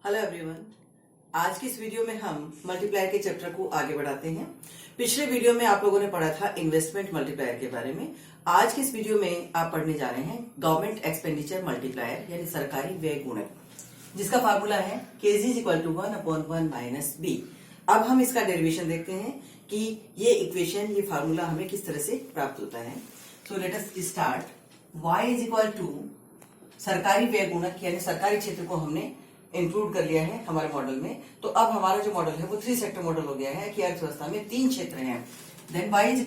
Hello everyone. आज की इस वीडियो में हम मल्टीप्लायर के चैप्टर को आगे बढ़ाते हैं। पिछले वीडियो में आप लोगों ने पढ़ा था इन्वेस्टमेंट मल्टीप्लायर के बारे में। आज की इस वीडियो में आप पढ़ने जा रहे हैं गवर्नमेंट एक्सपेंडिचर मल्टीप्लायर यानी सरकारी व्यय गुणक, जिसका फार्मूला है kg = 1/1 - b। अब हम इसका डेरिवेशन देखते हैं कि ये इक्वेशन, ये फार्मूला हमें किस तरह से प्राप्त होता है। So let us start. y = सरकारी व्यय गुणक यानी सरकारी क्षेत्र को हमने इंक्लूड कर लिया है हमारे मॉडल में। तो अब हमारा जो मॉडल है वो 3 सेक्टर मॉडल हो गया है कि अर्थव्यवस्था में 3 क्षेत्र हैं। Then y =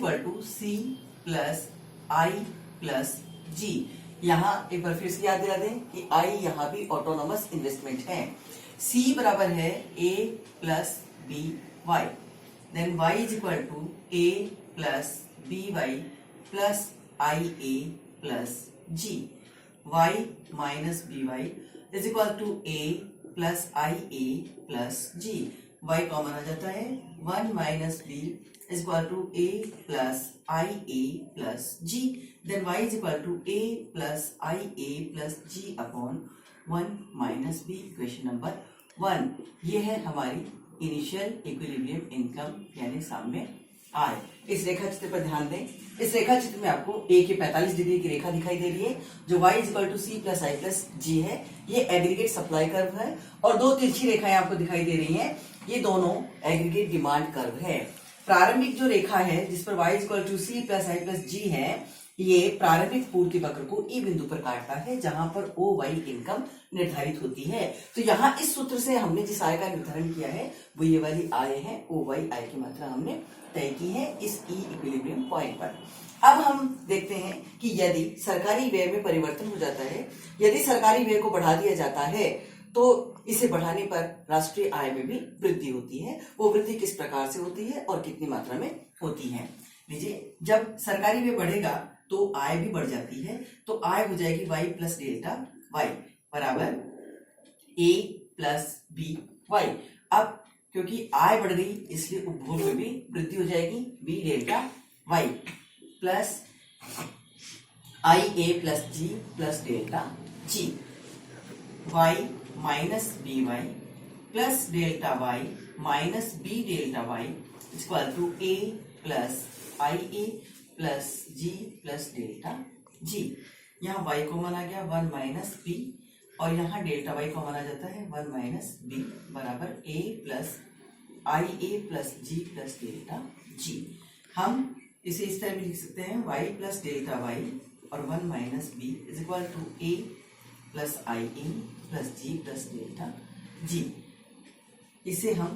c + i + g। यहाँ एक बार फिर से याद दिला दें कि i यहाँ भी ऑटोनोमस इन्वेस्टमेंट है। c बराबर है a + by। Then y = a + by + ia + g। y - by is equal to a plus ia plus g। y common आ जाता है। 1 - b is equal to a plus ia plus g। then y is equal to a plus ia plus g upon 1 - b। Equation number 1 ये है हमारी initial equilibrium income यानी साम्य आय। इस रेखा चित्र पर ध्यान दें। इस रेखा चित्र में आपको a की 45 डिग्री की रेखा दिखाई दे रही है जो y = c + i + g है। ये एग्रीगेट सप्लाई कर्व है और दो तिरछी रेखाएं आपको दिखाई दे रही हैं, ये दोनों एग्रीगेट डिमांड कर्व है। प्रारंभिक जो रेखा है जिस पर y = c + i + g है, ये प्रारंभिक पूर्ति वक्र को ई बिंदु पर काटता है जहां पर OY इनकम निर्धारित होती है। तो यहाँ इस सूत्र से हमने जिस आय का निर्धारण किया है वो ये वाली आय है। OY आय की मात्रा हमने तय की है इस ई इक्विलिब्रियम पॉइंट पर। अब हम देखते हैं कि यदि सरकारी व्यय में परिवर्तन हो जाता है, यदि सरकारी व्यय को बढ़ा दिया जाता है तो इसे बढ़ाने पर राष्ट्रीय आय में भी वृद्धि होती है। वो वृद्धि किस प्रकार से होती है और कितनी मात्रा में होती है। लीजिए, जब सरकारी व्यय बढ़ेगा तो आय भी बढ़ जाती है। तो आय हो जाएगी y + डेल्टा y बराबर a + by। अब क्योंकि आय बढ़ गई इसलिए उपभोग में भी वृद्धि हो जाएगी। b delta y plus ia + g + delta g। y - by plus delta y minus b delta y equal to a + ia + g + delta g। यहाँ y कॉमन आ गया 1 - b और यहाँ डेल्टा y कॉमन आ जाता है 1 - b बराबर a + ia + g + delta g। हम इसे इस तरह भी लिख सकते हैं y + डेल्टा y और 1 - b is equal to a + ia + g + delta g। इसे हम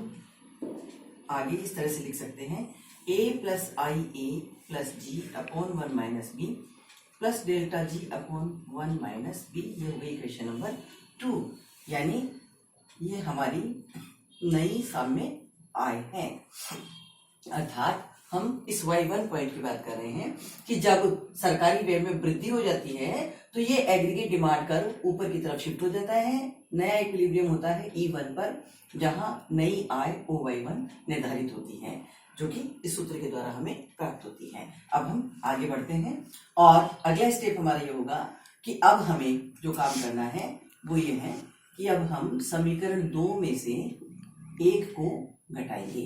आगे इस तरह से लिख सकते हैं a + ia + g upon 1 - b plus delta g upon 1 - b। ये हो गई इक्वेशन नंबर 2, यानी ये हमारी नई साम्य आय है। अर्थात हम इस y1 पॉइंट की बात कर रहे हैं कि जब सरकारी व्यय में वृद्धि हो जाती है तो ये एग्रीगेट डिमांड कर्व ऊपर की तरफ शिफ्ट हो जाता है। नया इक्विलिब्रियम होता है E1 पर जहां नई आय OY1 निर्धारित होती है जो कि इस सूत्र के द्वारा हमें प्राप्त होती है। अब हम आगे बढ़ते हैं और अगला स्टेप हमारा ये होगा कि अब हमें जो काम करना है वो ये है कि अब हम समीकरण 2 में से 1 को घटाएंगे।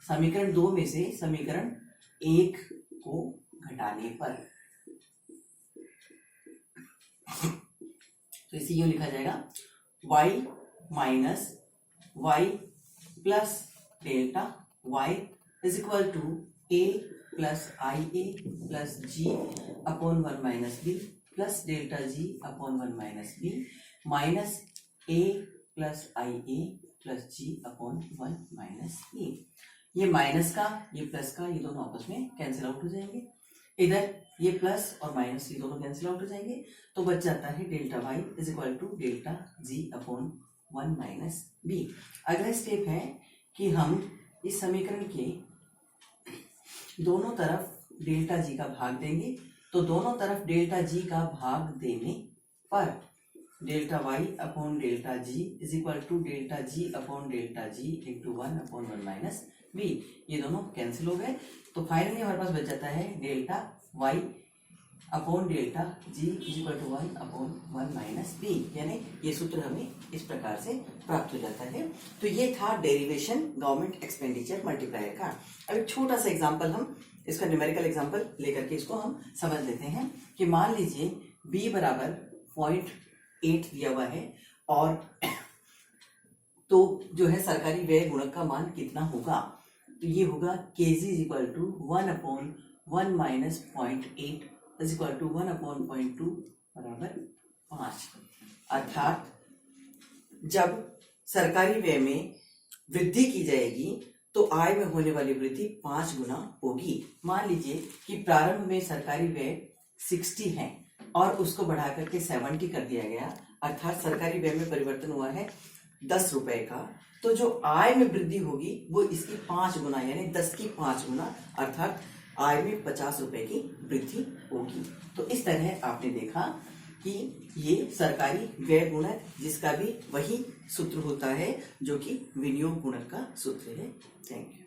समीकरण 2 में से समीकरण 1 को घटाने पर तो इसे यूं लिखा जाएगा y - y plus delta y is equal to a + ia + g upon 1 - b plus delta g upon 1 - b minus a + ia + g upon 1 - b। ये माइनस का ये प्लस का ये दोनों आपस में कैंसिल आउट हो जाएंगे। इधर ये प्लस और माइनस ये दोनों कैंसिल आउट हो जाएंगे तो बच जाता है delta y is equal to delta g upon 1 - b। अगला स्टेप है कि हम इस समीकरण के दोनों तरफ डेल्टा g का भाग देंगे। तो दोनों तरफ डेल्टा g का भाग देने पर delta y upon delta g is equal to delta g upon delta g into 1/1 - b। ये दोनों कैंसिल हो गए तो फाइनली हमारे पास बच जाता है delta y upon delta g is equal to 1 upon 1 minus b, यानी ये सूत्र हमें इस प्रकार से प्राप्त हो जाता है। तो ये था डेरिवेशन गवर्नमेंट एक्सपेंडिचर मल्टीप्लायर का। अब एक छोटा सा एग्जांपल, हम इसका न्यूमेरिकल एग्जांपल लेकर के इसको हम समझ लेते हैं कि मान लीजिए b बराबर 0.8 दिया हुआ है, और तो जो है सरकारी व्यय गुणक का मान कितना होगा, तो ये होगा kg is equal to 1 upon 1 minus 0.8 is equal to 1 upon 0.2 बराबर 5। अर्थात जब सरकारी व्यय में वृद्धि की जाएगी तो आय में होने वाली वृद्धि 5 गुना होगी। मान लीजिए कि प्रारंभ में सरकारी व्यय 60 है और उसको बढ़ा करके 70 कर दिया गया, अर्थात सरकारी व्यय में परिवर्तन हुआ है 10 रुपए का, तो जो आय में वृद्धि होगी वो इसकी 5 गुना, यानी 10 की 5 गुना, अर्थात आय में 50 रुपए की वृद्धि होगी। तो इस तरह आपने देखा कि ये सरकारी व्यय गुणक, जिसका भी वही सूत्र होता है जो कि विनियोग गुणक का सूत्र है। Thank you.